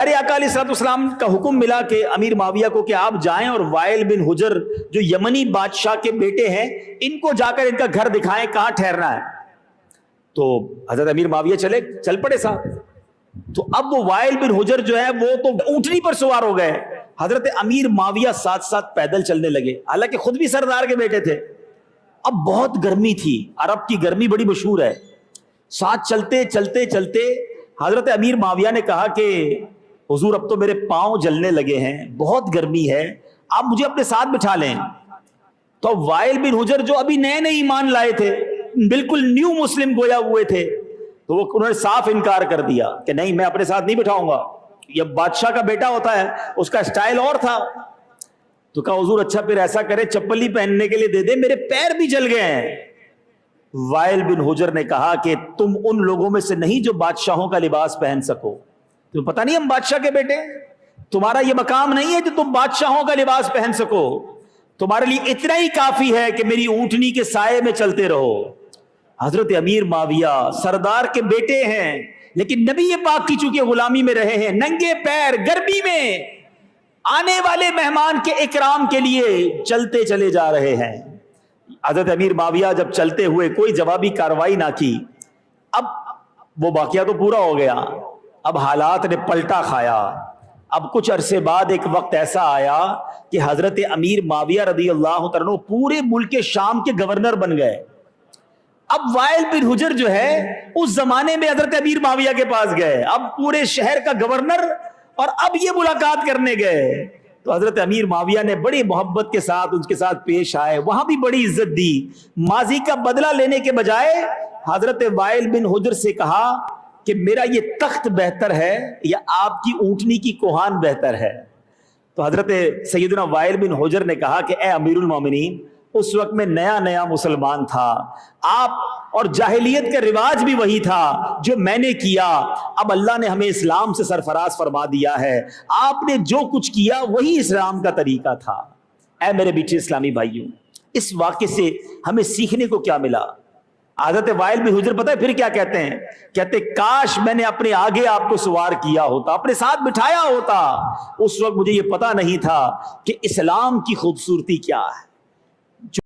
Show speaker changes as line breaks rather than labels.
ارے آقا علیہ السلام کا حکم ملا کہ امیر معاویہ کو کہ آپ جائیں اور وائل بن حجر جو یمنی بادشاہ کے بیٹے ہیں ان کو جا کر ان کا گھر دکھائیں کہاں ٹھہرنا ہے. تو حضرت امیر معاویہ چل پڑے صاحب. تو اب وہ وائل بن حجر جو ہے وہ تو اونٹنی پر سوار ہو گئے, حضرت امیر معاویہ ساتھ ساتھ پیدل چلنے لگے, حالانکہ خود بھی سردار کے بیٹے تھے. اب بہت گرمی تھی, عرب کی گرمی بڑی مشہور ہے. ساتھ چلتے چلتے چلتے حضرت امیر معاویہ نے کہا کہ حضور اب تو میرے پاؤں جلنے لگے ہیں, بہت گرمی ہے, آپ مجھے اپنے ساتھ بٹھا لیں. تو وائل بن حجر جو ابھی نئے نئے ایمان لائے تھے, بالکل نیو مسلم گویا ہوئے تھے, تو وہ انہوں نے صاف انکار کر دیا کہ نہیں میں اپنے ساتھ نہیں بٹھاؤں گا, یہ بادشاہ کا بیٹا ہوتا ہے, اس کا اسٹائل اور تھا. تو کہا حضور اچھا پھر ایسا کرے چپل ہی پہننے کے لیے دے دے, میرے پیر بھی جل گئے ہیں. وائل بن حجر نے کہا کہ تم ان لوگوں میں سے نہیں جو بادشاہوں کا لباس پہن سکو, تمہیں پتہ نہیں ہم بادشاہ کے بیٹے, تمہارا یہ مقام نہیں ہے کہ تم بادشاہوں کا لباس پہن سکو, تمہارے لیے اتنا ہی کافی ہے کہ میری اونٹنی کے سائے میں چلتے رہو. حضرت امیر معاویہ سردار کے بیٹے ہیں, لیکن نبی پاک کی چونکہ غلامی میں رہے ہیں, ننگے پیر گرمی میں آنے والے مہمان کے اکرام کے لیے چلتے چلے جا رہے ہیں. حضرت امیر معاویہ جب چلتے ہوئے کوئی جوابی کاروائی نہ کی, اب وہ واقعہ تو پورا ہو گیا, اب حالات نے پلٹا کھایا. اب کچھ عرصے بعد ایک وقت ایسا آیا کہ حضرت امیر معاویہ رضی اللہ عنہ پورے ملک شام کے گورنر بن گئے. اب وائل بن حجر جو ہے اس زمانے میں حضرت امیر معاویہ کے پاس گئے, اب پورے شہر کا گورنر, اور اب یہ ملاقات کرنے گئے. تو حضرت امیر معاویہ نے بڑی محبت کے ساتھ ان کے ساتھ پیش آئے, وہاں بھی بڑی عزت دی. ماضی کا بدلہ لینے کے بجائے حضرت وائل بن حجر سے کہا کہ میرا یہ تخت بہتر ہے یا آپ کی اونٹنی کی کوہان بہتر ہے. تو حضرت سیدنا وائل بن حجر نے کہا کہ اے امیر المومنین, اس وقت میں نیا نیا مسلمان تھا, آپ اور جاہلیت کا رواج بھی وہی تھا جو میں نے کیا, اب اللہ نے ہمیں اسلام سے سرفراز فرما دیا ہے, آپ نے جو کچھ کیا وہی اسلام کا طریقہ تھا. اے میرے بیٹے اسلامی بھائیوں, اس واقعے سے ہمیں سیکھنے کو کیا ملا؟ حضرت وائل بن حجر پتہ ہے پھر کیا کہتے ہیں؟ کہتے کاش میں نے اپنے آگے آپ کو سوار کیا ہوتا, اپنے ساتھ بٹھایا ہوتا, اس وقت مجھے یہ پتہ نہیں تھا کہ اسلام کی خوبصورتی کیا ہے.